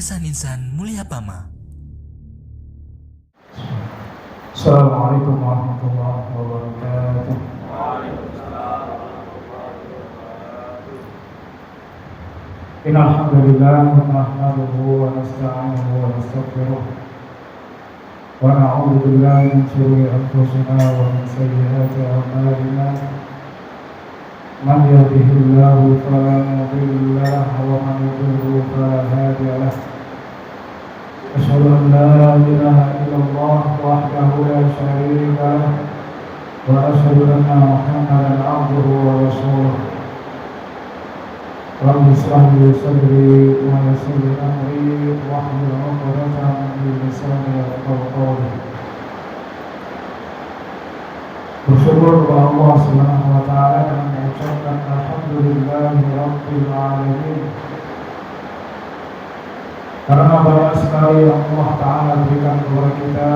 Yayasan Insan Mulia Pama. Assalamualaikum warahmatullahi wabarakatuh. Innal hamdalillah nahmaduhu wa nasta'inuhu wa nastaghfiruh wa na'udzu billahi min shururi anfusina wa min sayyiati a'malina. Man yahdihillahu fala mudilla lahu wa man yudlil fala hadiya lahu. أشهد أن لا إله إلا الله وحده لا شريك له وأشهد أن محمدا عبده ورسوله. رب اشرح لي صدري ويسر لي أمري واحلل عقدة من لساني يفقهوا قولي. Bersyukur kepada Allah Subhanahu wa taala dan mengucapkan alhamdulillahi rabbil alamin. Karena banyak sekali yang Allah Ta'ala berikan kepada kita,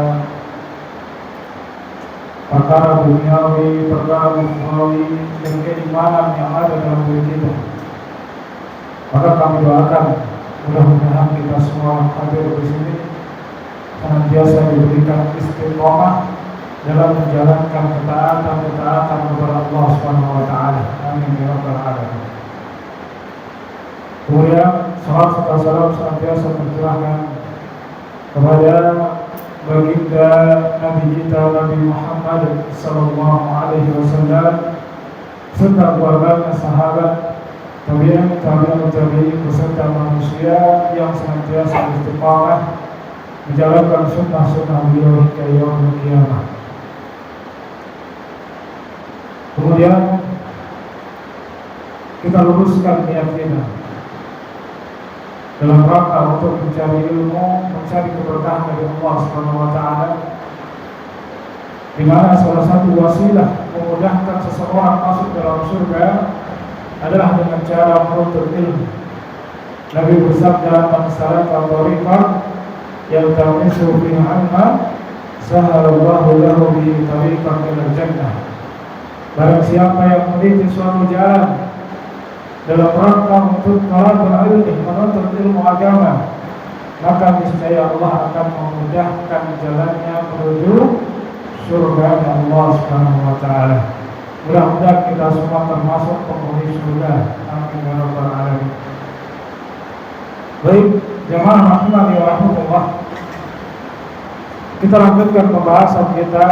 perkara duniawi, perkara ukhrawi, dan keimanan yang ada dalam diri kita. Maka kami doakan mudah-mudahan kita semua hadir di sini senantiasa diberikan istiqomah dalam menjalankan ketaatan kepada Allah Subhanahu wa taala. Amin ya rabbal alamin. Kemudian salat serta salam senantiasa tercurahkan kepada baginda Nabi kita Nabi Muhammad sallallahu alaihi wasallam serta keluarga, sahabat, tabi'in beserta manusia yang senantiasa istiqamah menjalankan sunnah-sunnah beliau hingga yaumul qiyamah. Kemudian kita luruskan niat kita dalam rangka untuk mencari ilmu, mencari keberkahan dari Allah Subhanahu wa taala, di mana salah satu wasilah memudahkan seseorang masuk dalam surga adalah dengan cara menuntut ilmu. Nabi bersabda, "Man salaka tariqan yaltamisu fihi 'ilman, sahalallahu lahu bihi tariqan ilal jannah." Barang siapa yang meniti suatu jalan dalam rangka untuk menuntut ilmu agama, maka niscaya Allah akan memudahkan jalannya menuju surga Allah Subhanahu wa taala. Mudah-mudahan kita semua termasuk penghuni surga. Amin ya rabbal alamin. Baik, jemaah rahimani wa rahmatullah. Kita lanjutkan pembahasan kita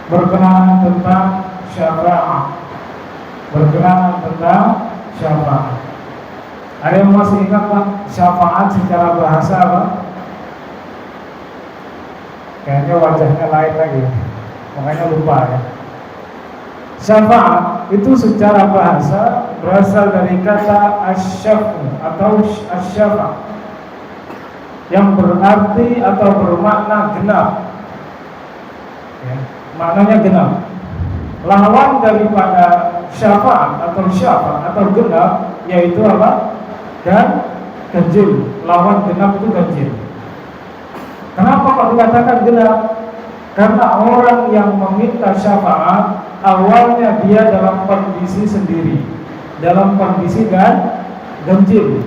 berkenaan tentang syafaat. Syafaat. Ada yang masih ingat Pak, syafaat secara bahasa apa? Kayaknya wajahnya lain lagi, makanya lupa ya. Syafaat itu secara bahasa berasal dari kata asyafu atau asyafa, yang berarti atau bermakna genap ya, maknanya genap. Lawan daripada syafaat atau genap yaitu apa? Ganjil. Lawan genap itu ganjil. Kenapa kok dikatakan genap? Karena orang yang meminta syafaat awalnya dia dalam kondisi sendiri, dalam kondisi ganjil.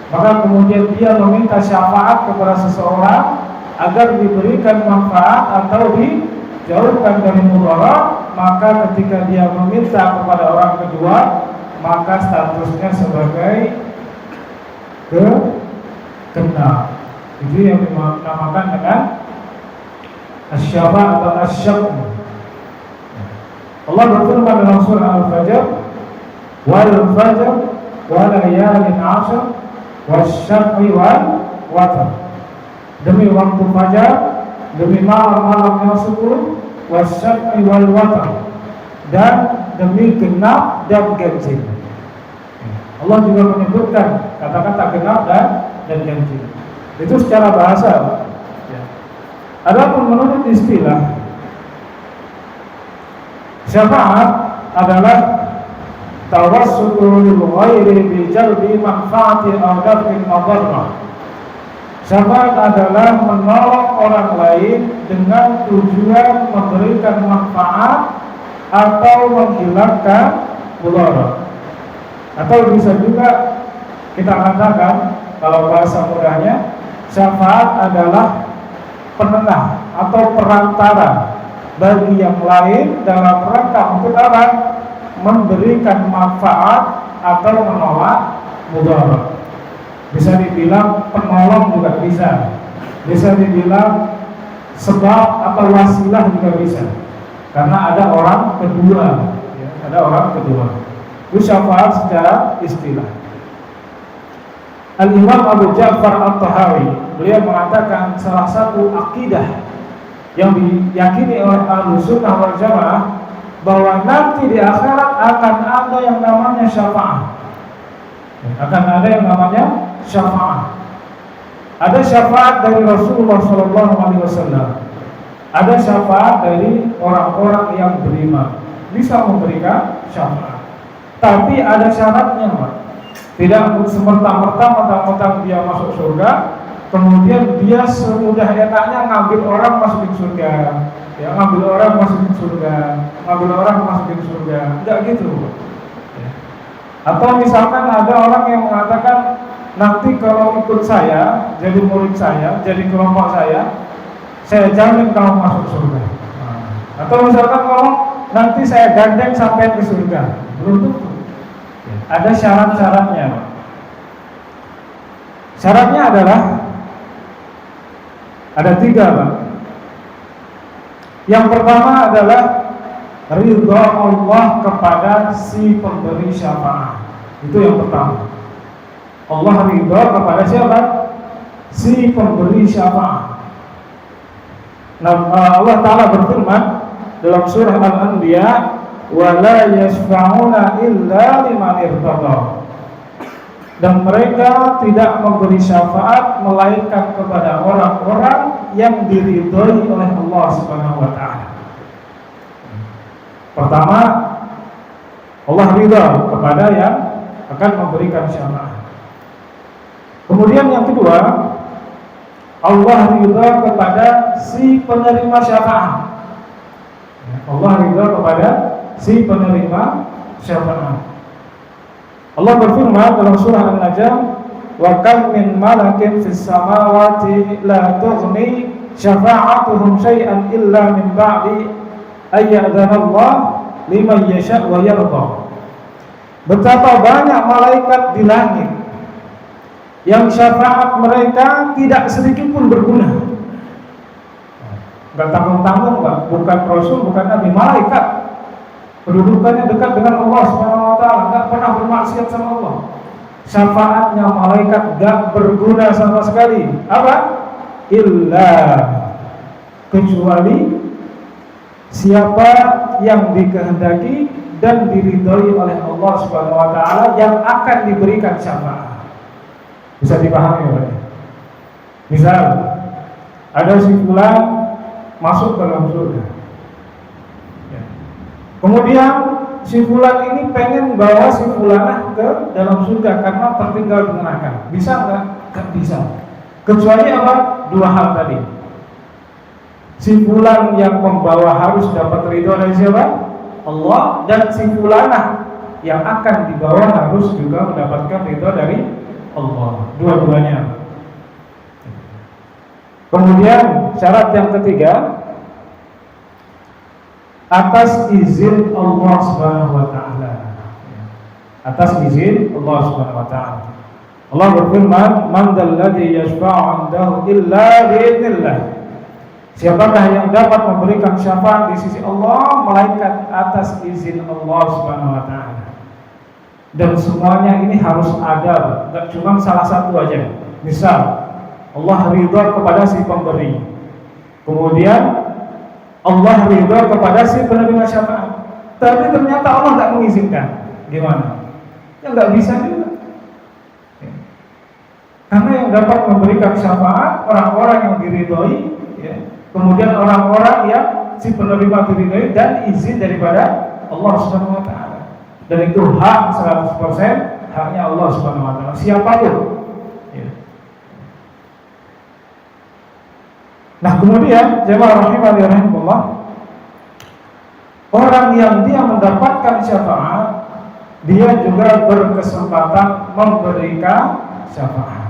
Maka kemudian dia meminta syafaat kepada seseorang agar diberikan manfaat atau dijauhkan dari mudarat. Maka ketika dia meminta kepada orang kedua, maka statusnya sebagai genap. Itu yang dinamakan dengan asyafa atau asyaf. Allah berfirman dalam surah Al-Fajr, wal fajr wa layalin 'ashr wasyaf'i wal watr. Demi waktu fajar, demi malam-malam yang 10, wasyaf'i wal watr, dan demi genap dan ganjil. Allah juga menyebutkan kata-kata genap dan ganjil. Itu secara bahasa. Adapun menurut istilah, syafaat adalah tawassul lil ghairi bi jalbi manfaati aw daf'i madarrah. Syafaat adalah menolong orang lain dengan tujuan memberikan manfaat atau menghilangkan mudarat. Atau bisa juga kita katakan Kalau bahasa mudahnya, syafaat adalah penengah atau perantara bagi yang lain dalam rangka untuk apa? Memberikan manfaat atau menolak mudarat. Bisa dibilang penolong juga bisa. Bisa dibilang sebab atau wasilah juga bisa. Karena ada orang kedua, ya, ada orang kedua. Itu syafaat secara istilah. Al-Imam Abu Ja'far At-Tahawi, beliau mengatakan salah satu akidah yang diyakini oleh Ahlussunnah wal Jamaah bahwa nanti di akhirat akan ada yang namanya syafaat. Akan ada yang namanya syafaat. Ada syafaat dari Rasulullah SAW. Ada syafaat dari orang-orang yang beriman, bisa memberikan syafaat. Tapi ada syaratnya, Pak. Tidak semerta-merta mentang-mentang dia masuk surga, kemudian dia semudah enaknya ngambil orang masukin surga, ya, ngambil orang masukin surga, ngambil orang masukin surga. Enggak gitu, ya. Atau misalkan ada orang yang mengatakan, nanti kalau ikut saya, jadi murid saya, jadi kelompok saya jamin kamu masuk surga. Atau misalkan kalau nanti saya gandeng sampai ke surga, belum tentu. Ada syarat-syaratnya. Syaratnya adalah ada 3, Pak. Yang pertama adalah ridha Allah kepada si pemberi syafaat. Itu yang pertama. Allah ridha kepada siapa? Si pemberi syafaat. Nah, Allah Ta'ala berfirman dalam surah Al-Anbiya, wa la yashfa'una illa liman irtada. Dan mereka tidak memberi syafaat melainkan kepada orang-orang yang diridhoi oleh Allah Subhanahu wa taala. Pertama, Allah ridha kepada yang akan memberikan syafaat. Kemudian yang kedua, Allah ridha kepada si penerima syafaat. Allah ridha kepada si penerima syafaat. Allah berfirman dalam surah An-Najm, wa kam min malakin fis samawati la tughni syafa'atuhum syai'an illa min ba'di ay ya'dzana Allah liman yasha' wa yarda. Betapa banyak malaikat di langit yang syafaat mereka tidak sedikit pun berguna. Enggak tanggung-tanggung, bukan rasul, bukan nabi, malaikat. Kedudukannya dekat dengan Allah Subhanahu wa taala, enggak pernah bermaksiat sama Allah. Syafaatnya malaikat enggak berguna sama sekali. Apa? Illa, kecuali siapa yang dikehendaki dan diridhoi oleh Allah Subhanahu wa taala yang akan diberikan syafaat. Bisa dipahami, Pak? Misal ada si fulan masuk ke dalam surga. Kemudian si fulan ini pengen bawa si fulanah ke dalam surga karena tertinggal di neraka. Bisa enggak? Enggak bisa. Kecuali apa? 2 hal tadi. Si fulan yang membawa harus dapat ridho dari siapa? Allah. Dan si fulanah yang akan dibawa harus juga mendapatkan ridho dari Allah. Dua-duanya. Kemudian syarat yang ketiga, atas izin Allah Subhanahu wa taala. Atas izin Allah Subhanahu wa taala. Allah berfirman, "Man dzalladzi yashfa'u 'indahu illa bi'idznillah." Siapakah yang dapat memberikan syafaat di sisi Allah melainkan atas izin Allah Subhanahu wa taala. Dan semuanya ini harus ada, enggak cuma salah satu aja. Misal Allah ridha kepada si pemberi. Kemudian Allah ridha kepada si penerima syafaat. Tapi ternyata Allah tidak mengizinkan. Gimana? Ya nggak bisa juga. Karena yang dapat memberikan syafaat orang-orang yang diridhoi, ya. Kemudian orang-orang yang si penerima diridhoi dan izin daripada Allah Subhanahu wa taala. Dan itu hak 100% haknya Allah Subhanahu wa taala. Siapapun. Ya. Nah, kemudian jemaah rahimani rahimakumullah, orang yang dia mendapatkan syafaat, dia juga berkesempatan memberikan syafaat.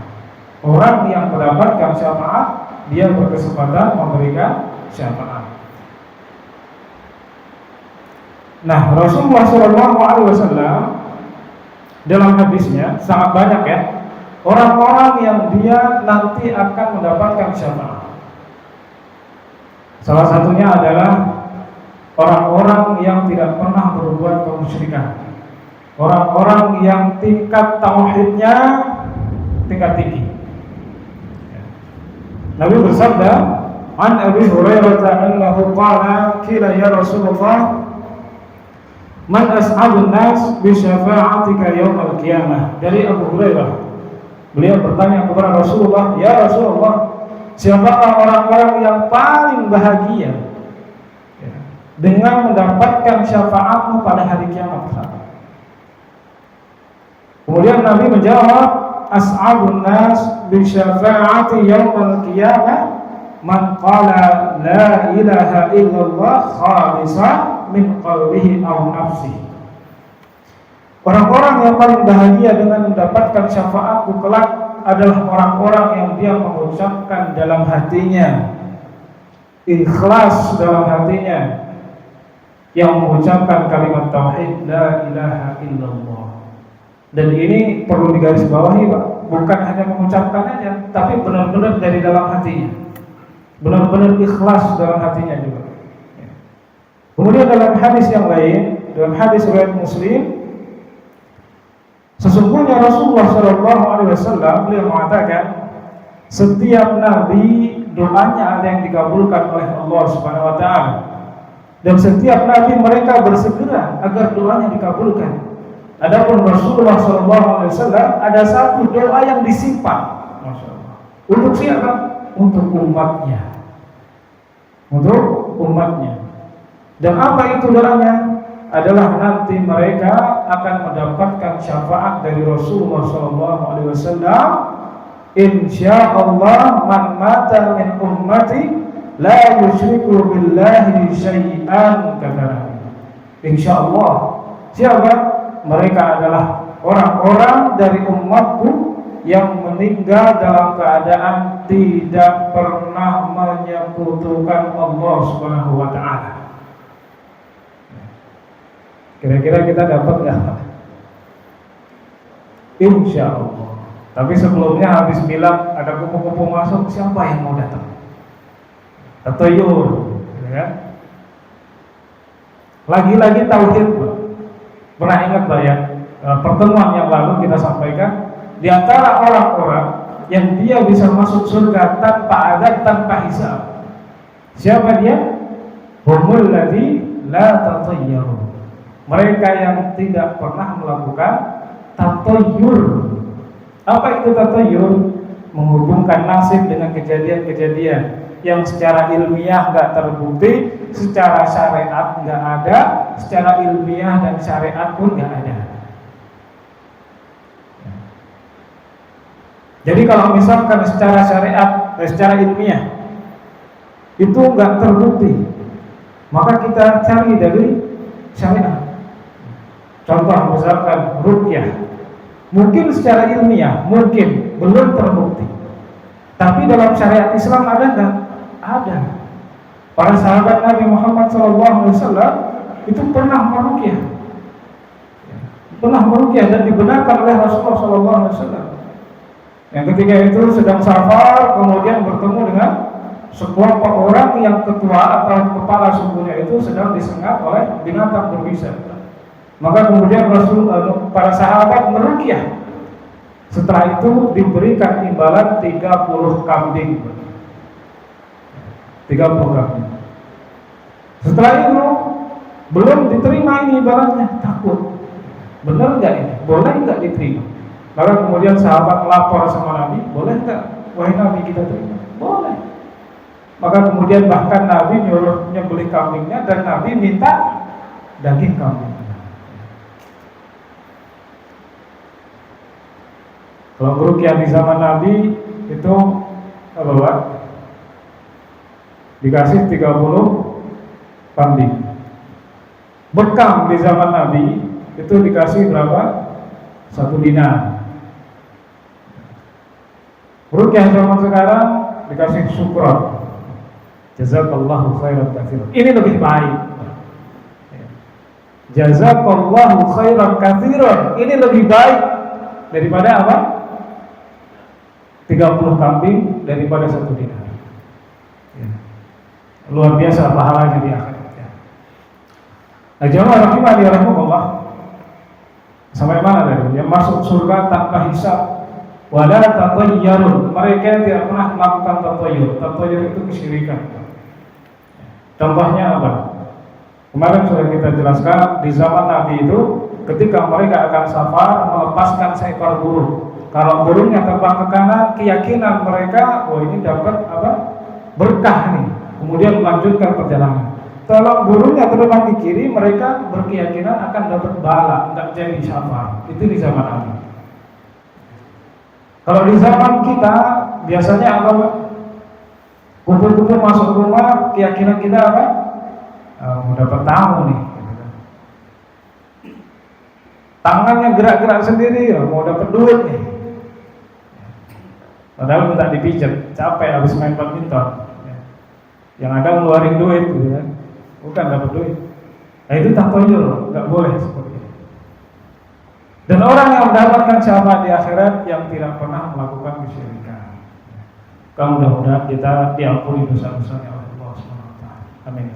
Orang yang mendapatkan syafaat, dia berkesempatan memberikan syafaat. Nah, Rasulullah SAW dalam hadisnya sangat banyak ya orang-orang yang dia nanti akan mendapatkan syafaat. Salah satunya adalah orang-orang yang tidak pernah berbuat kemusyrikan, orang-orang yang tingkat tauhidnya tingkat tinggi. Nabi bersabda, "An Abi Hurairah annahu qala qila ya Rasulullah, man as'adun nas bi syafa'atika yaumil qiyamah." Dari Abu Hurairah, beliau bertanya kepada Rasulullah, "Ya Rasulullah, siapakah orang-orang yang paling bahagia dengan mendapatkan syafaatmu pada hari kiamat?" Kemudian Nabi menjawab, "As'adun nas bi syafa'ati yaumil qiyamah man qala la ilaha illallah khalisan min qalbihi aw nafsihi." Orang-orang yang paling bahagia dengan mendapatkan syafaatku kelak adalah orang-orang yang dia mengucapkan dalam hatinya, ikhlas dalam hatinya, yang mengucapkan kalimat tauhid la ilaha illallah. Dan ini perlu digarisbawahi, Pak, bukan hanya mengucapkan aja, tapi benar-benar dari dalam hatinya, benar-benar ikhlas dalam hatinya juga. Kemudian dalam hadis yang lain, dalam hadis riwayat Muslim, sesungguhnya Rasulullah SAW beliau mengatakan, setiap nabi doanya ada yang dikabulkan oleh Allah Subhanahu wa taala. Dan setiap nabi mereka bersegera agar doanya dikabulkan. Adapun Rasulullah SAW ada satu doa yang disimpan, Masya Allah. Untuk siapa? Untuk umatnya. Untuk umatnya. Dan apa itu doanya? Adalah nanti mereka akan mendapatkan syafaat dari Rasulullah SAW. Insyaallah man mata min ummati la yusyriku billahi syai'an, kata Nabi. Insyaallah. Siapa? Mereka adalah orang-orang dari umatku yang meninggal dalam keadaan tidak pernah menyekutukan Allah Subhanahu wa taala. Kira-kira kita dapat enggak? Insyaallah. Tapi sebelumnya habis bilang ada kupu-kupu masuk, siapa yang mau datang? Tatayur, ya. Lagi-lagi tauhid. Pernah ingat Pak ya, pertemuan yang lalu kita sampaikan, di antara orang-orang yang dia bisa masuk surga tanpa adab, tanpa hisab, siapa dia? Humul ladzi la tatayyaru. Mereka yang tidak pernah melakukan tatayyur. Apa itu tatayyur? Menghubungkan nasib dengan kejadian-kejadian yang secara ilmiah nggak terbukti, secara syariat nggak ada, secara ilmiah dan syariat pun nggak ada. Jadi kalau misalkan secara syariat, secara ilmiah itu nggak terbukti, maka kita cari dari syariat. Contoh misalkan ruqyah, mungkin secara ilmiah mungkin belum terbukti, tapi dalam syariat Islam ada nggak? Ada. Para sahabat Nabi Muhammad SAW itu pernah meruqyah, dan dibenarkan oleh Rasulullah SAW. Yang ketika itu sedang safar, kemudian bertemu dengan sekelompok orang yang ketua atau kepala sukunya itu sedang disengat oleh binatang berbisa. Maka kemudian para sahabat meruqyah. Setelah itu diberikan imbalan 30 kambing. 30 kambing. Setelah itu belum diterima ini imbalannya, takut. Benar enggak ini? Boleh enggak diterima? Maka kemudian sahabat melapor sama Nabi, boleh enggak? Wahai Nabi, kita terima. Boleh. Maka kemudian bahkan Nabi nyuruh nyembelih kambingnya dan Nabi minta daging kambing. Kalau ruqyah di zaman Nabi itu apa Pak? Dikasih 30 kambing. Bekam di zaman Nabi itu dikasih berapa? 1 dinar. Rukyah zaman sekarang dikasih syukuran. Jazakallahu khairan katsiran. Ini lebih baik. Jazakallahu khairan katsiran. Ini lebih baik daripada apa? 30 kambing daripada 1 dinar. Ya. Luar biasa pahalanya di akhirat. Ya. Nah, jemaah rahimani rahimakumullah. Sampai mana tadi? Yang masuk surga tanpa hisab. Wala tatayyarun. Mereka tidak pernah melakukan tatayyur. Tatayyur itu kesyirikan. Contohnya apa? Kemarin sudah kita jelaskan di zaman Nabi itu ketika mereka akan safar melepaskan seekor burung. Kalau burungnya terbang ke kanan, keyakinan mereka, oh ini dapat apa? Berkah nih. Kemudian melanjutkan perjalanan. Kalau burungnya terbang di kiri, mereka berkeyakinan akan dapat bala, enggak jadi safar. Itu di zaman Nabi. Kalau di zaman kita biasanya apa? Kumpul-kumpul masuk rumah, keyakinan kita apa? Mau dapat tamu nih. Tangannya gerak-gerak sendiri, mau dapat duit nih. Padahal minta dipijat, capek habis main badminton. Yang ada ngeluarin duit, gitu kan? Bukan dapat duit. Nah itu tatayyur, nggak boleh seperti itu. Dan orang yang mendapatkan syafaat di akhirat yang tidak pernah melakukan kesyirikan. Mudah-mudahan kita diampuni dosa-dosanya oleh Allah SWT. Amin.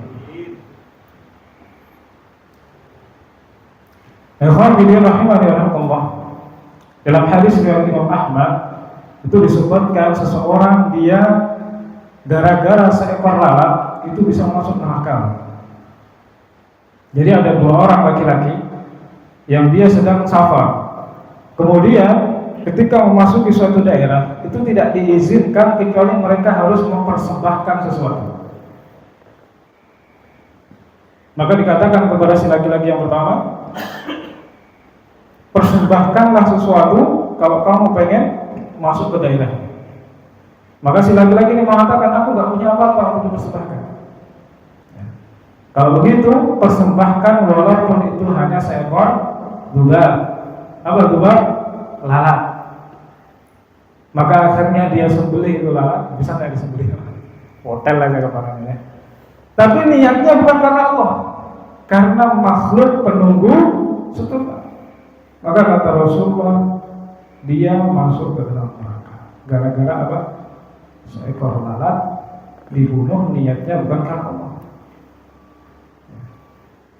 Ikhwan fillah rahimani rahimakumullah. Dalam hadis riwayat Imam Ahmad itu disebutkan seseorang dia gara-gara seekor lalat itu bisa masuk neraka. Jadi ada 2 orang laki-laki yang dia sedang safar. Kemudian ketika memasuki suatu daerah itu tidak diizinkan kecuali mereka harus mempersembahkan sesuatu. Maka dikatakan kepada si laki-laki yang pertama, persembahkanlah sesuatu kalau kamu pengen masuk ke daerah. Maka si laki-laki ini mengatakan, aku gak punya apa-apa untuk dipersembahkan. Kalau begitu, persembahkan walaupun itu hanya seekor dubar. Apa dubar? Lalat. Maka akhirnya dia sembelih itu lalat. Bisa gak disembelih? Hotel aja kepalanya. Tapi niatnya bukan karena Allah, karena makhluk penunggu setelah. Maka kata Rasulullah, dia masuk ke dalam neraka. Gara-gara apa? Seekor lalat dibunuh, niatnya bukan karena Allah.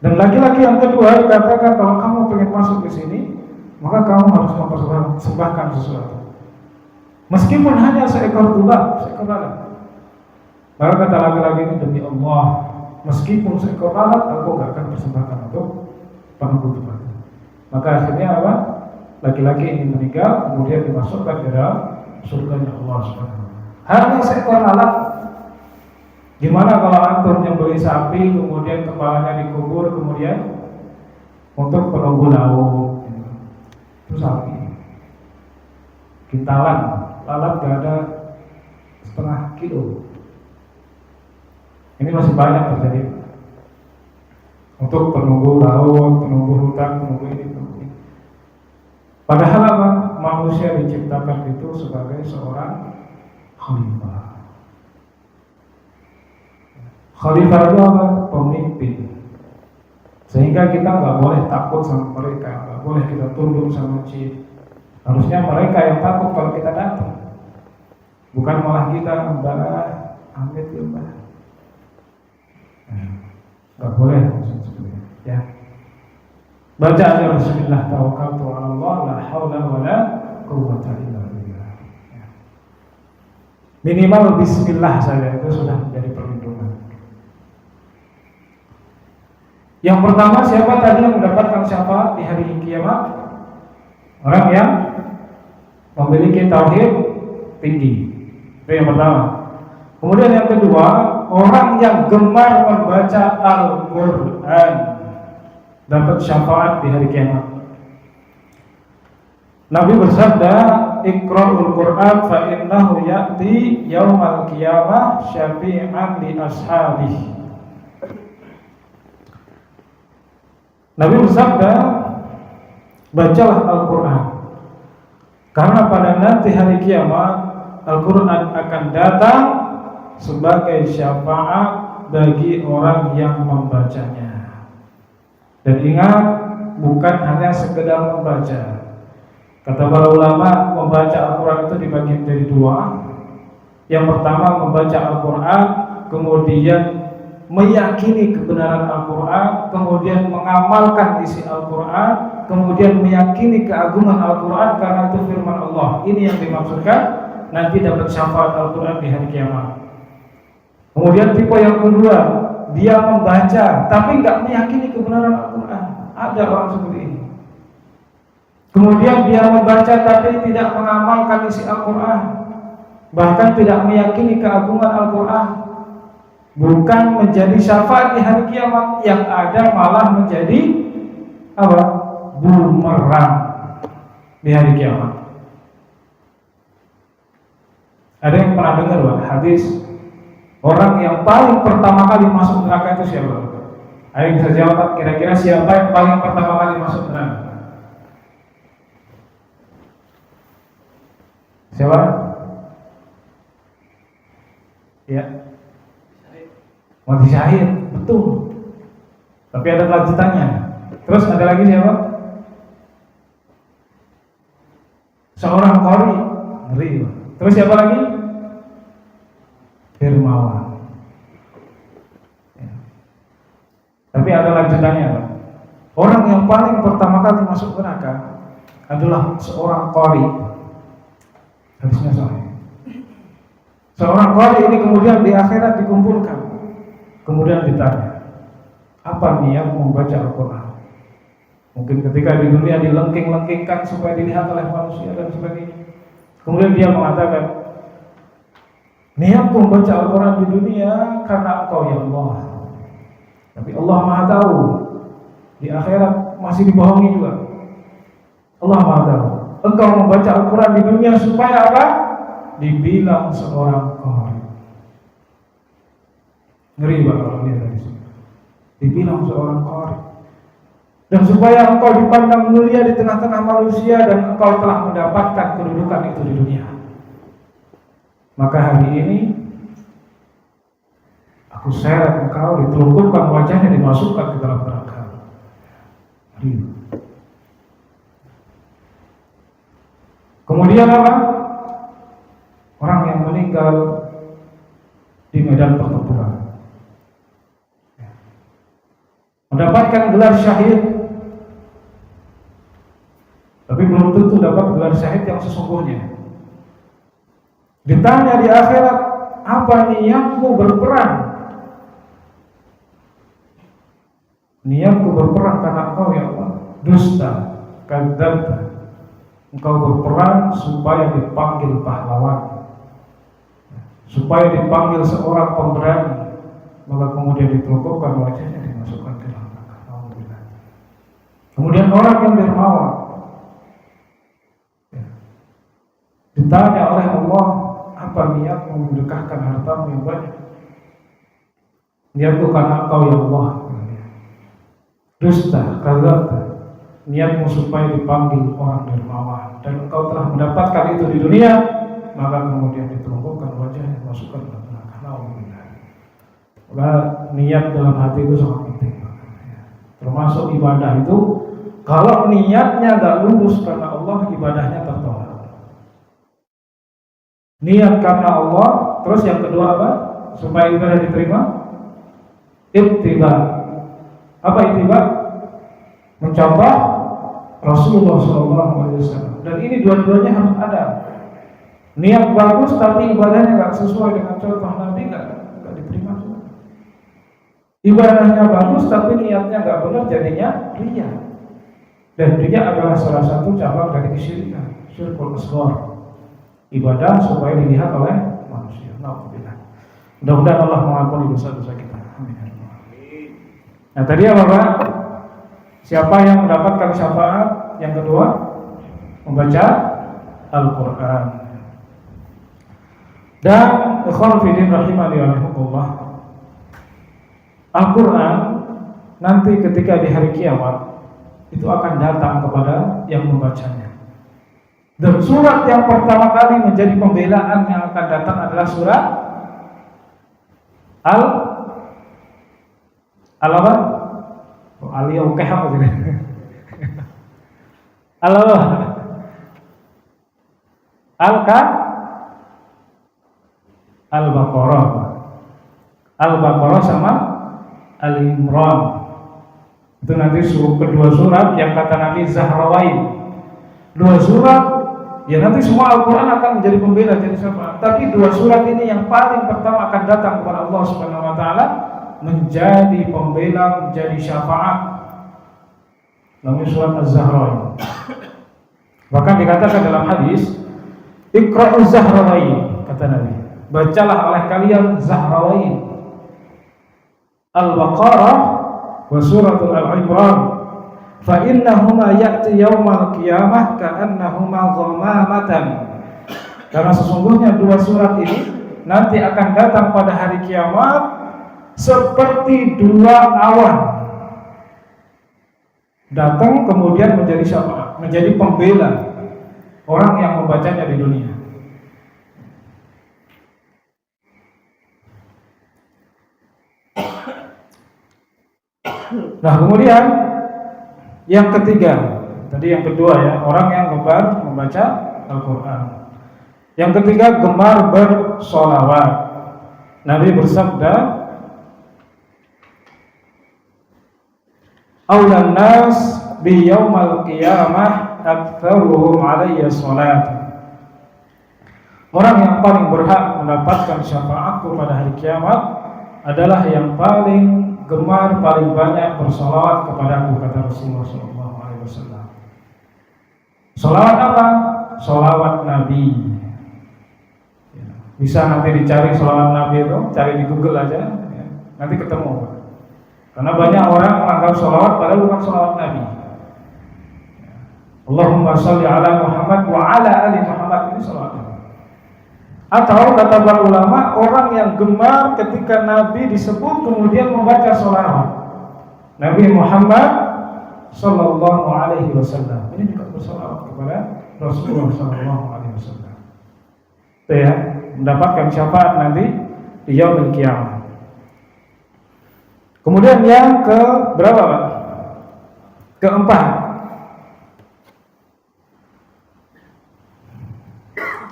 Dan laki-laki yang kedua dikatakan, kalau kamu ingin masuk ke sini, maka kamu harus mempersembahkan sesuatu. Meskipun hanya seekor lalat, seekor lalat. Maka kata laki-laki ini, demi Allah, meskipun seekor lalat, aku gak akan persembahkan untuk penunggu tempat. Maka akhirnya apa? Laki-laki ini meninggal, kemudian dimasukkan ke dalam surganya Allah SWT. Hanya seekor lalat. Gimana kalau antum yang beli sapi, kemudian kepalanya dikubur, kemudian untuk penunggu lauk, itu sapi. Kintalan, lalat gak ada setengah kilo. Ini masih banyak terjadi. Untuk penunggu laut, penunggu hutan, penunggu ini, penunggu ini. Padahal apa? Manusia diciptakan itu sebagai seorang khalifah. Khalifah itu apa? Pemimpin. Sehingga kita nggak boleh takut sama mereka, nggak boleh kita tunduk sama chief. Harusnya mereka yang takut kalau kita datang, bukan malah kita Mbak Amit ya Mbak. Nggak boleh sebenarnya. Ya. Baca aja Bismillah tawakkaltu 'ala Allah la haula wala quwwata illa billah. Ya. Minimal Bismillah saja itu sudah menjadi perlindungan. Yang pertama, siapa tadi yang mendapatkan syafaat di hari kiamat? Orang yang memiliki tauhid tinggi. Itu yang pertama. Kemudian yang kedua, orang yang gemar membaca Al-Quran dapat syafaat di hari kiamat. Nabi bersabda, Iqra'ul Quran fa innahu ya'ti yaumal qiyamah syafi'an li ashabihi. Nabi bersabda, bacalah Al-Quran, karena pada nanti hari kiamat Al-Quran akan datang sebagai syafaat bagi orang yang membacanya. Dan ingat, bukan hanya sekedar membaca. Kata para ulama, membaca Al-Quran itu dibagi menjadi dua. Yang pertama, membaca Al-Quran, kemudian meyakini kebenaran Al-Quran, kemudian mengamalkan isi Al-Quran, kemudian meyakini keagungan Al-Quran karena itu firman Allah. Ini yang dimaksudkan, nanti dapat syafaat Al-Quran di hari kiamat. Kemudian tipe yang kedua, dia membaca tapi nggak meyakini kebenaran Al-Quran. Ada orang seperti ini. Kemudian dia membaca tapi tidak mengamalkan isi Al-Quran, bahkan tidak meyakini keagungan Al-Quran. Bukan menjadi syafaat di hari kiamat, yang ada malah menjadi apa? Bumerang di hari kiamat. Ada yang pernah dengar hadis orang yang paling pertama kali masuk neraka itu siapa? Ada yang bisa jawab kira-kira siapa yang paling pertama kali masuk neraka? Siapa? Ya, mati syahid, betul. Tapi ada lanjutannya. Terus ada lagi siapa? Seorang qari, ngeri. Terus siapa lagi? Dermawan. Ya. Tapi ada lanjutannya. Orang yang paling pertama kali masuk neraka adalah seorang qari. Hadisnya sahih. Seorang qari ini kemudian di akhirat dikumpulkan. Kemudian ditanya, apa niat membaca Al-Quran? Mungkin ketika di dunia dilengking-lengkingkan supaya dilihat oleh manusia dan sebagainya. Kemudian dia mengatakan, niat membaca Al-Quran di dunia karena Engkau ya Allah. Tapi Allah Maha tahu, di akhirat masih dibohongi juga. Allah Maha tahu. Engkau membaca Al-Quran di dunia supaya apa? Dibilang seorang qari. Ngeri banget kalau lihat dari sini. Dibilang seorang qari. Dan supaya engkau dipandang mulia di tengah-tengah manusia dan engkau telah mendapatkan kedudukan itu di dunia. Maka hari ini aku seret engkau, ditelungkupkan wajahnya, dimasukkan ke dalam neraka. Kemudian apa? Orang yang meninggal di medan pertempuran mendapatkan gelar syahid, tapi belum tentu dapat gelar syahid yang sesungguhnya. Ditanya di akhirat, apa niatmu berperang? Niatku berperang karena Engkau ya Allah. Dusta, kadzdzabta. Engkau berperang supaya dipanggil pahlawan, supaya dipanggil seorang pemberani. Maka kemudian ditelungkupkan wajahnya, dimasukkan ke dalam neraka. Kemudian orang yang dermawan ditanya oleh Allah, apa niatmu mendekahkan hartamu yang banyak? Niatku karena Engkau ya Allah. Dusta, kadzdzabta. Niatmu supaya dipanggil orang dermawan, dan engkau telah mendapatkan itu di dunia. Maka kemudian ditelungkupkan wajahnya, dimasukkan ke dalam neraka. Maka niat dalam hati itu sangat penting. Termasuk ibadah itu, kalau niatnya nggak lurus karena Allah, ibadahnya tertolak. Niat karena Allah, terus yang kedua apa? Supaya ibadah diterima, ittiba. Apa ittiba? Mencontoh Rasulullah SAW. Dan ini dua-duanya harus ada. Niat bagus tapi ibadahnya nggak sesuai dengan contoh Nabi, nggak diterima juga. Ibadahnya bagus tapi niatnya nggak benar, jadinya riya. Dan riya adalah salah satu cabang dari kesyirikan, syirkul asghar. Ibadah supaya dilihat oleh manusia. Alhamdulillah. Mudah-mudahan Allah mengampuni dosa-dosa kita. Amin. Nah tadi apa Pak? Siapa yang mendapatkan syafaat? Yang kedua, membaca Al-Quran. Dan ikhwan fillah rahimani wa rahimakumullah, Al-Quran nanti ketika di hari kiamat itu akan datang kepada yang membacanya. Dan surat yang pertama kali menjadi pembelaan yang akan datang adalah surat Al-apa? Al-Yawqah apa gitu? Al-Baqarah. Al-Baqarah sama Al-Imran. Itu nanti kedua surat yang kata Nabi Zahrawain. Dua surat ya nanti semua Al-Quran akan menjadi pembela, jadi syafaat. Tapi dua surat ini yang paling pertama akan datang kepada Allah Subhanahu wa taala menjadi pembela, menjadi syafaat. Namanya surat Az-Zahrawain. Bahkan dikatakan dalam hadis, Iqra'uz Zahrawain, kata Nabi. Bacalah oleh kalian Zahrawain, Al-Baqarah wa suratul Al-Imran. Fa innahuma ya'ti yaumal qiyamah ka'annahuma ghamamatan. Karena sesungguhnya dua surat ini nanti akan datang pada hari kiamat seperti dua awan. Datang kemudian menjadi syafaat, menjadi pembela orang yang membacanya di dunia. Nah, kemudian yang ketiga, tadi yang kedua ya, orang yang gemar membaca Al-Quran. Yang ketiga, gemar bersolawat. Nabi bersabda, "Aulan nas bi yaumal qiyamah aktsaruhum alayya salat." Orang yang paling berhak mendapatkan syafaatku pada hari kiamat adalah yang paling gemar, paling banyak bersolawat kepadaku, kata Rasulullah SAW. Solawat apa? Solawat Nabi. Bisa nanti dicari solawat Nabi itu, cari di Google aja, ya. Nanti ketemu. Karena banyak orang menganggap solawat padahal bukan solawat Nabi. Allahumma sholli ala Muhammad wa ala ali Muhammad, ini solawat Nabi. Atau kata para ulama, orang yang gemar ketika Nabi disebut kemudian membaca sholawat. Nabi Muhammad Sallallahu Alaihi Wasallam ini juga bersolawat kepada Rasulullah Sallallahu Alaihi Wasallam. Itu ya, mendapatkan syafaat nanti di yaumil qiyamah. Kemudian yang ke berapa, Pak? Keempat,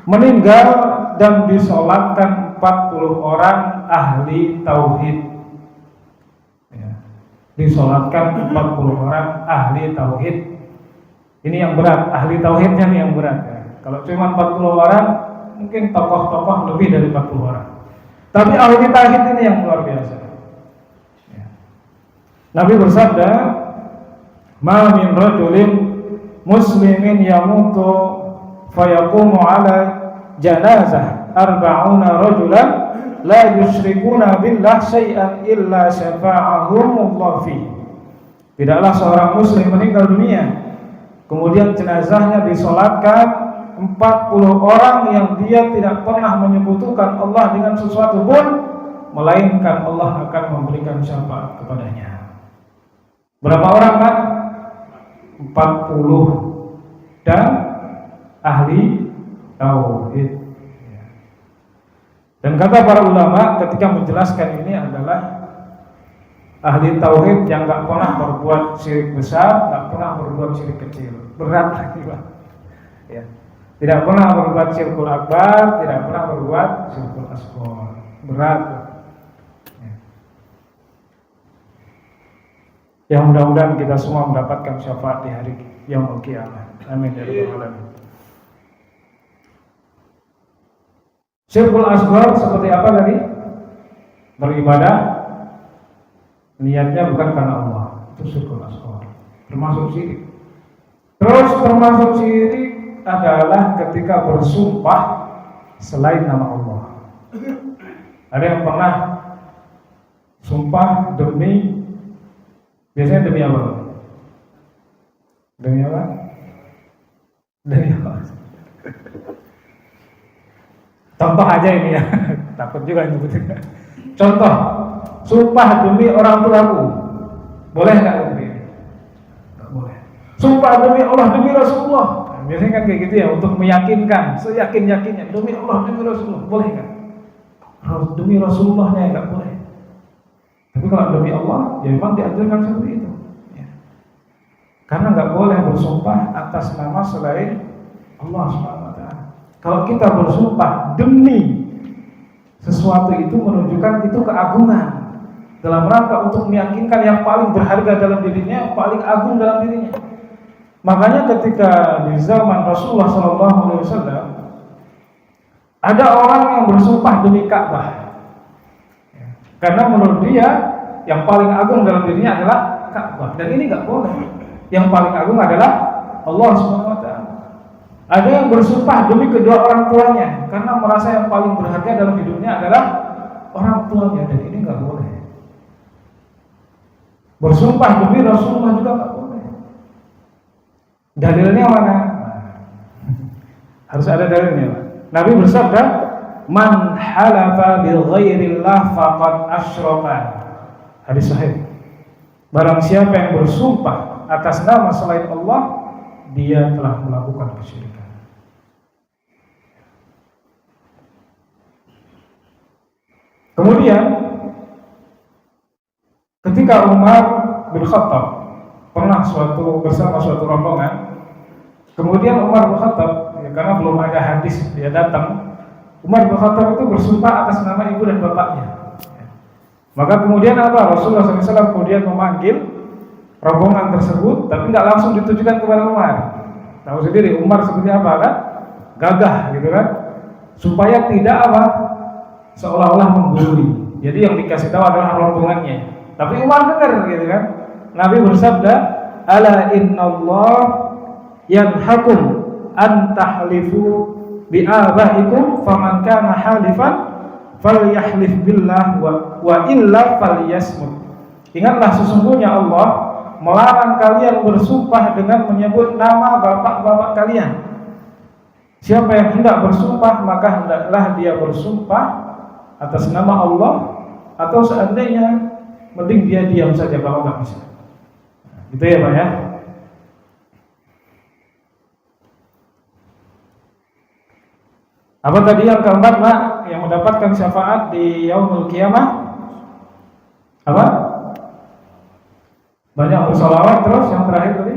meninggal dan disolatkan 40 orang ahli tauhid. Ya. Disolatkan 40 orang ahli tauhid. Ini yang berat, ahli tauhidnya nih yang berat. Ya. Kalau cuma 40 orang, mungkin tokoh-tokoh lebih dari 40 orang. Tapi ahli tauhid ini yang luar biasa. Ya. Nabi bersabda, "Ma min rajulin muslimin yamutu fayaqumu ala janazah arba'una rajulan la yusyrikuna billah syai'an illa syafa'ahumullah fi." Tidaklah seorang muslim meninggal dunia kemudian jenazahnya disolatkan 40 orang yang dia tidak pernah menyekutukan Allah dengan sesuatu pun, melainkan Allah akan memberikan syafaat kepadanya. Berapa orang, kan? 40 dan ahli tauhid. Dan kata para ulama ketika menjelaskan ini adalah ahli tauhid yang gak pernah berbuat syirik besar, gak pernah berbuat syirik kecil. Berat lagi, Pak. Ya. Tidak pernah berbuat syirkul akbar, tidak pernah berbuat syirkul asghar. Berat. Ya. Yang mudah-mudahan kita semua mendapatkan syafaat di hari yaumul qiyamah. Amin ya rabbal alamin. Syirkul asghar seperti apa tadi? Beribadah niatnya bukan karena Allah, itu syirkul asghar, termasuk syirik. Terus termasuk syirik adalah ketika bersumpah selain nama Allah. Ada yang pernah sumpah demi, biasanya demi apa? Demi apa? Demi apa? Contoh aja ini ya, takut juga nyebutnya. Contoh, sumpah demi orang tuaku, boleh nggak? Nggak boleh. Sumpah demi Allah, demi Rasulullah, Biasanya kan kayak gitu ya, untuk meyakinkan, seyakin-yakinnya, demi Allah, demi Rasulullah, boleh kan? Demi Rasulullahnya nggak boleh. Tapi kalau demi Allah, ya memang dianjurkan seperti itu. Ya. Karena nggak boleh bersumpah atas nama selain Allah SWT. Kalau kita bersumpah demi sesuatu itu menunjukkan itu keagungan dalam rangka untuk meyakinkan yang paling berharga dalam dirinya, yang paling agung dalam dirinya. Makanya ketika di zaman Rasulullah SAW ada orang yang bersumpah demi Ka'bah, karena menurut dia yang paling agung dalam dirinya adalah Ka'bah, dan ini nggak boleh. Yang paling agung adalah Allah SWT. Ada yang bersumpah demi kedua orang tuanya, karena merasa yang paling berharga dalam hidupnya adalah orang tuanya, dan ini nggak boleh. Bersumpah demi Rasulullah juga nggak boleh. Dalilnya mana? Harus ada dalilnya. Nabi bersabda, "Man halafa bi ghairillah faqad asyraka." Hadis sahih. Barang siapa yang bersumpah atas nama selain Allah, dia telah melakukan kesyirikan. Kemudian ketika Umar bin Khattab pernah bersama suatu rombongan, kemudian Umar bin Khattab, ya, karena belum ada hadis, dia datang. Umar bin Khattab itu bersumpah atas nama ibu dan bapaknya. Maka kemudian apa? Rasulullah SAW kemudian memanggil rombongan tersebut, tapi nggak langsung ditujukan kepada Umar. Tahu sendiri Umar seperti apa kan? Gagah gitu kan? Supaya tidak apa? Seolah-olah menggurui. Jadi yang dikasih tahu adalah rombongannya. Tapi Umar dengar gitu kan? Nabi bersabda, "Ala innallah yanhakum an tahlifu bi abaikum faman kana halifan falyahlif billah wa illa falyasmut." Ingatlah, sesungguhnya Allah melarang kalian bersumpah dengan menyebut nama bapak-bapak kalian. Siapa yang hendak bersumpah, maka hendaklah dia bersumpah atas nama Allah, atau seandainya mending dia diam saja kalau nggak bisa. Gitu ya Pak ya. Apa tadi yang keempat Pak, yang mendapatkan syafaat di yaumul qiyamah? Apa? Banyak bersolawat. Terus yang terakhir tadi,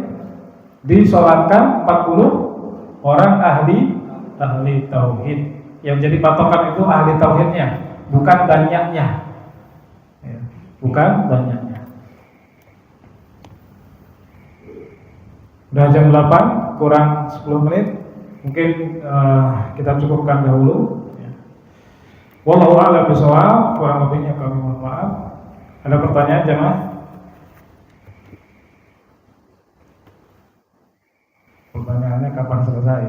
disolatkan 40 orang ahli tauhid. Yang jadi patokan itu ahli tauhidnya, bukan banyaknya. Bukan banyaknya. Udah jam 8 kurang 10 menit. Mungkin kita cukupkan dahulu. Wallahu a'lam bishawab. Kurang lebihnya kami mohon maaf. Ada pertanyaan jemaah? Pertanyaannya kapan selesai?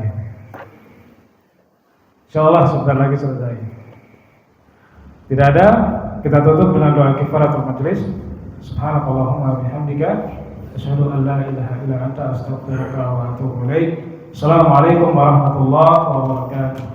Insyaallah sebentar lagi selesai. Tidak ada, kita tutup dengan doa kifaratul majlis. Subhanakallahumma bihamdika asyhadu an la ilaha illa anta astaghfiruka wa atubu ilaik. Assalamualaikum warahmatullahi wabarakatuh.